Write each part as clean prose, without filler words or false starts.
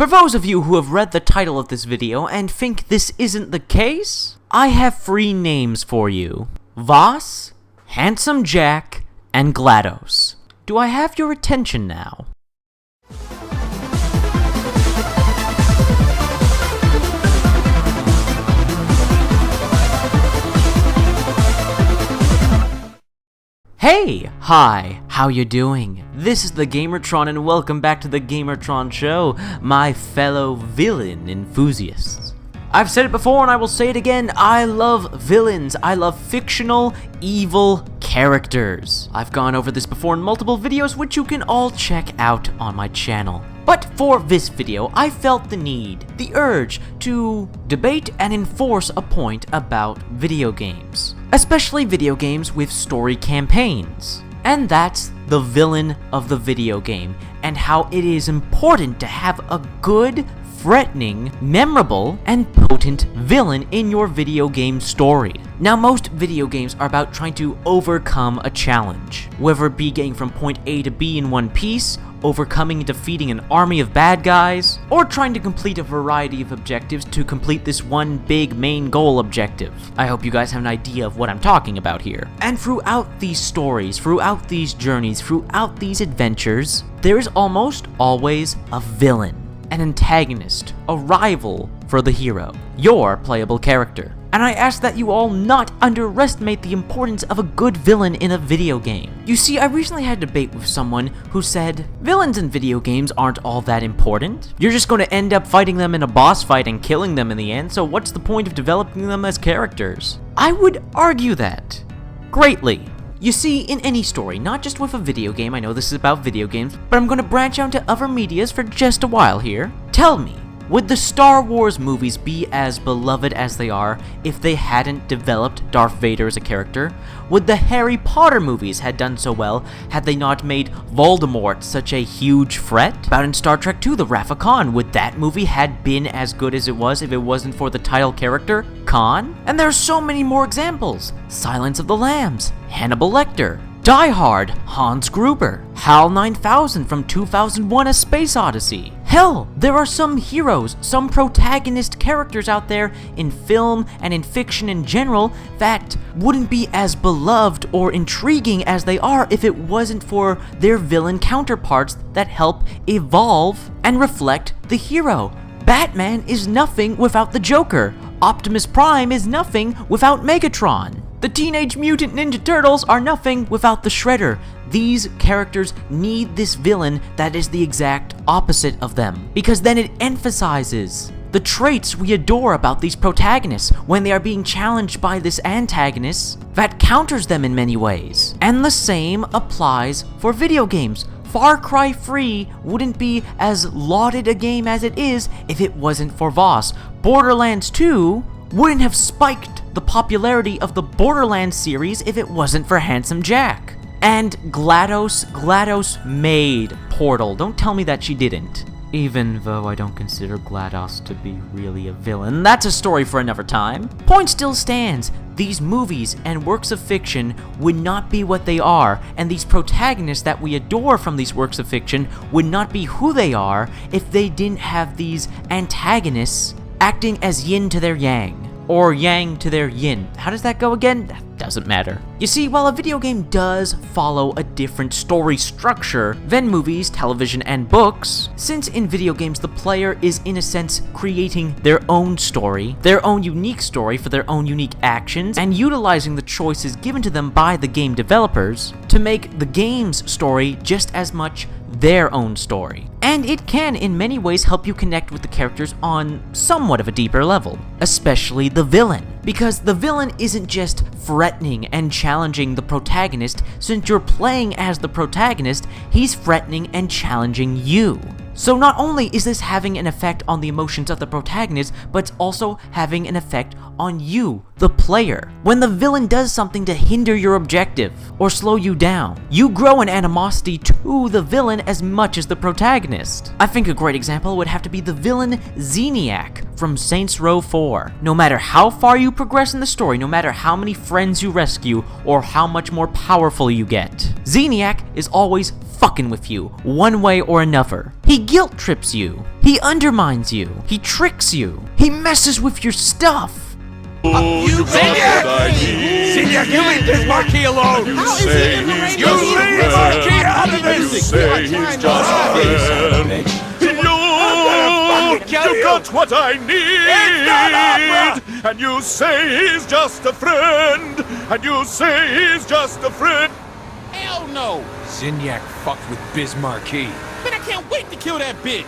For those of you who have read the title of this video and think this isn't the case, I have 3 names for you. Voss, Handsome Jack, and GLaDOS. Do I have your attention now? Hey! Hi! How you doing? This is the Gamertron and welcome back to the Gamertron Show, my fellow villain enthusiasts. I've said it before and I will say it again, I love villains. I love fictional, evil characters. I've gone over this before in multiple videos which you can all check out on my channel. But for this video, I felt the need, the urge, to debate and enforce a point about video games. Especially video games with story campaigns. And that's the villain of the video game, and how it is important to have a good, threatening, memorable, and potent villain in your video game story. Now, most video games are about trying to overcome a challenge, whether it be getting from point A to B in one piece, overcoming and defeating an army of bad guys, or trying to complete a variety of objectives to complete this one big main goal objective. I hope you guys have an idea of what I'm talking about here. And throughout these stories, throughout these journeys, throughout these adventures, there is almost always a villain, an antagonist, a rival for the hero, your playable character. And I ask that you all not underestimate the importance of a good villain in a video game. You see, I recently had a debate with someone who said, villains in video games aren't all that important. You're just going to end up fighting them in a boss fight and killing them in the end, so what's the point of developing them as characters? I would argue that greatly. You see, in any story, not just with a video game, I know this is about video games, but I'm going to branch out to other medias for just a while here. Tell me, would the Star Wars movies be as beloved as they are if they hadn't developed Darth Vader as a character? Would the Harry Potter movies had done so well had they not made Voldemort such a huge threat? About in Star Trek II, The Wrath of Khan, would that movie had been as good as it was if it wasn't for the title character, Khan? And there are so many more examples. Silence of the Lambs, Hannibal Lecter, Die Hard, Hans Gruber, HAL 9000 from 2001: A Space Odyssey. Hell, there are some heroes, some protagonist characters out there in film and in fiction in general that wouldn't be as beloved or intriguing as they are if it wasn't for their villain counterparts that help evolve and reflect the hero. Batman is nothing without the Joker. Optimus Prime is nothing without Megatron. The Teenage Mutant Ninja Turtles are nothing without the Shredder. These characters need this villain that is the exact opposite of them, because then it emphasizes the traits we adore about these protagonists when they are being challenged by this antagonist that counters them in many ways. And the same applies for video games. Far Cry 3 wouldn't be as lauded a game as it is if it wasn't for Voss. Borderlands 2 wouldn't have spiked the popularity of the Borderlands series if it wasn't for Handsome Jack. And GLaDOS made Portal. Don't tell me that she didn't. Even though I don't consider GLaDOS to be really a villain. That's a story for another time. Point still stands. These movies and works of fiction would not be what they are, and these protagonists that we adore from these works of fiction would not be who they are if they didn't have these antagonists acting as yin to their yang. Or yang to their yin. How does that go again? That doesn't matter. You see, while a video game does follow a different story structure than movies, television, and books, since in video games the player is in a sense creating their own story, their own unique story for their own unique actions, and utilizing the choices given to them by the game developers to make the game's story just as much their own story. And it can, in many ways, help you connect with the characters on somewhat of a deeper level, especially the villain. Because the villain isn't just threatening and challenging the protagonist. Since you're playing as the protagonist, he's threatening and challenging you. So not only is this having an effect on the emotions of the protagonist, but it's also having an effect on you, the player. When the villain does something to hinder your objective or slow you down, you grow an animosity to the villain as much as the protagonist. I think a great example would have to be the villain Zeniac from Saints Row 4. No matter how far you progress in the story, no matter how many friends you rescue, or how much more powerful you get, Zeniac is always fucking with you, one way or another. He guilt trips you. He undermines you. He tricks you. He messes with your stuff. You Senior, you leave this marquee alone! How is he in the radio? You leave this marquee out of this! You say he's just a friend. You got what I need! And you say he's just a friend! And you say he's just a friend! Hell no! Zinyak fucked with Biz Marquee. Man, I can't wait to kill that bitch!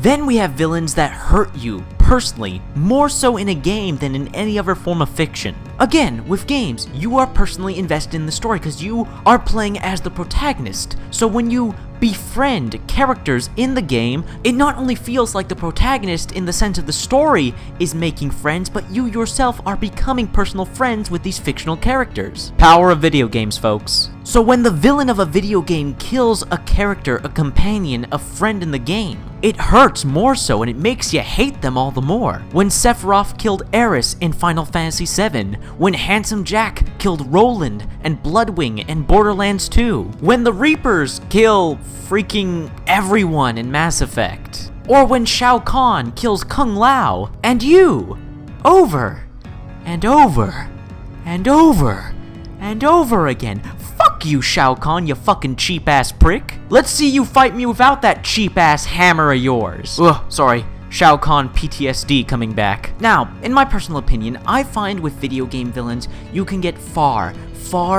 Then we have villains that hurt you personally, more so in a game than in any other form of fiction. Again, with games, you are personally invested in the story because you are playing as the protagonist. So when you befriend characters in the game, it not only feels like the protagonist in the sense of the story is making friends, but you yourself are becoming personal friends with these fictional characters. Power of video games, folks. So when the villain of a video game kills a character, a companion, a friend in the game, it hurts more so and it makes you hate them all the more. When Sephiroth killed Aeris in Final Fantasy VII, when Handsome Jack killed Roland and Bloodwing in Borderlands 2, when the Reapers kill freaking everyone in Mass Effect, or when Shao Kahn kills Kung Lao, and you, over and over and over and over again. Fuck you, Shao Kahn, you fucking cheap-ass prick. Let's see you fight me without that cheap-ass hammer of yours. Ugh, sorry. Shao Kahn PTSD coming back. Now, in my personal opinion, I find with video game villains, you can get far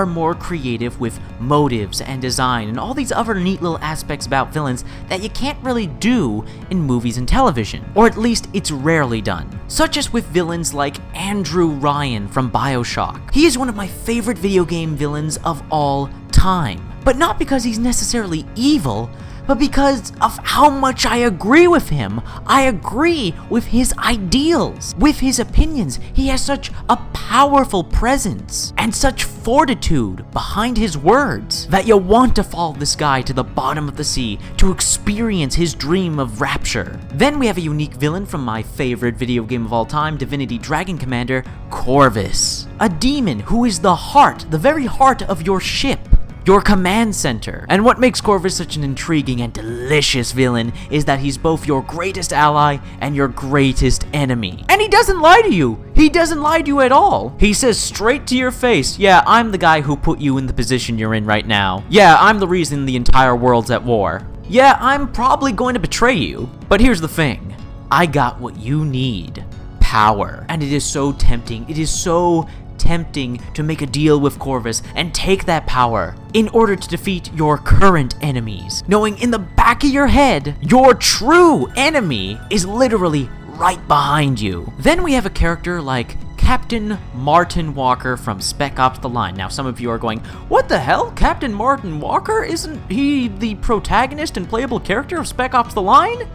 more creative with motives and design and all these other neat little aspects about villains that you can't really do in movies and television. Or at least it's rarely done. Such as with villains like Andrew Ryan from BioShock. He is one of my favorite video game villains of all time. But not because he's necessarily evil, but because of how much I agree with him. I agree with his ideals, with his opinions. He has such a powerful presence and such fortitude behind his words that you want to follow this guy to the bottom of the sea to experience his dream of rapture. Then we have a unique villain from my favorite video game of all time, Divinity Dragon Commander, Corvus. A demon who is the heart, the very heart of your ship, your command center. And what makes Corvus such an intriguing and delicious villain is that he's both your greatest ally and your greatest enemy. And he doesn't lie to you. He doesn't lie to you at all. He says straight to your face, yeah, I'm the guy who put you in the position you're in right now. Yeah, I'm the reason the entire world's at war. Yeah, I'm probably going to betray you. But here's the thing. I got what you need. Power. And it is so tempting. It is so tempting to make a deal with Corvus and take that power in order to defeat your current enemies, knowing in the back of your head, your true enemy is literally right behind you. Then we have a character like Captain Martin Walker from Spec Ops: The Line. Now some of you are going, what the hell? Captain Martin Walker? Isn't he the protagonist and playable character of Spec Ops: The Line?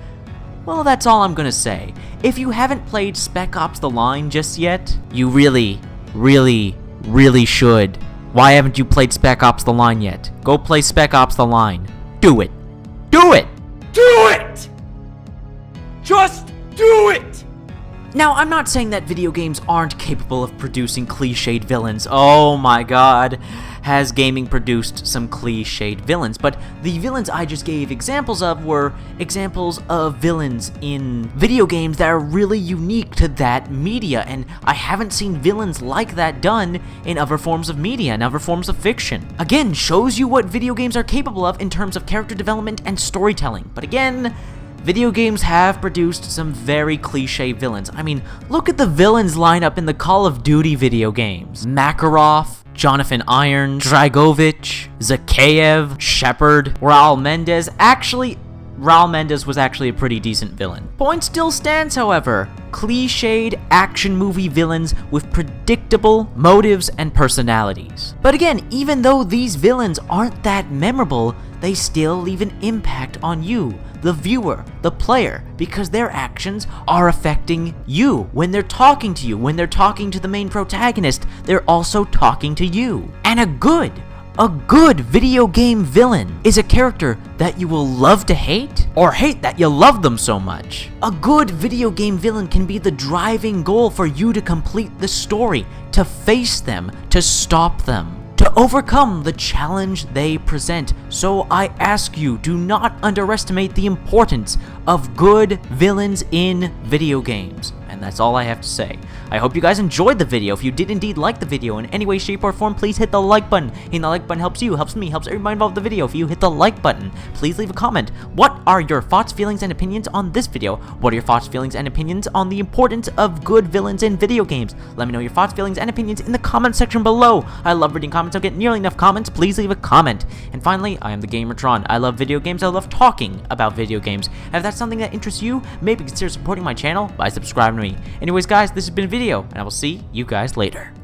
Well, that's all I'm gonna say. If you haven't played Spec Ops: The Line just yet, you really should. Why haven't you played Spec Ops: The Line yet? Go play Spec Ops: The Line. Do it. Do it! Do it! Just do it! Now, I'm not saying that video games aren't capable of producing cliched villains. Oh my god, has gaming produced some cliched villains? But the villains I just gave examples of were examples of villains in video games that are really unique to that media, and I haven't seen villains like that done in other forms of media and other forms of fiction. Again, shows you what video games are capable of in terms of character development and storytelling. But again, video games have produced some very cliche villains. I mean, look at the villains lineup in the Call of Duty video games. Makarov, Jonathan Irons, Dragovich, Zakhaev, Shepard, Raul Mendez. Actually, Raul Mendez was actually a pretty decent villain. Point still stands, however. Cliched action movie villains with predictable motives and personalities. But again, even though these villains aren't that memorable, they still leave an impact on you, the viewer, the player, because their actions are affecting you. When they're talking to you, when they're talking to the main protagonist, they're also talking to you. And a good video game villain is a character that you will love to hate, or hate that you love them so much. A good video game villain can be the driving goal for you to complete the story, to face them, to stop them. to overcome the challenge they present. So I ask you, do not underestimate the importance of good villains in video games. And that's all I have to say. I hope you guys enjoyed the video. If you did indeed like the video in any way, shape, or form, please hit the like button. Hitting the like button helps you, helps me, helps everybody involved in the video. If you hit the like button, please leave a comment. What are your thoughts, feelings, and opinions on this video? What are your thoughts, feelings, and opinions on the importance of good villains in video games? Let me know your thoughts, feelings, and opinions in the comment section below. I love reading comments. Don't get nearly enough comments. Please leave a comment. And finally, I am the Gamertron. I love video games. I love talking about video games. And if that's something that interests you, maybe consider supporting my channel by subscribing to me. Anyways, guys, this has been a video, and I will see you guys later.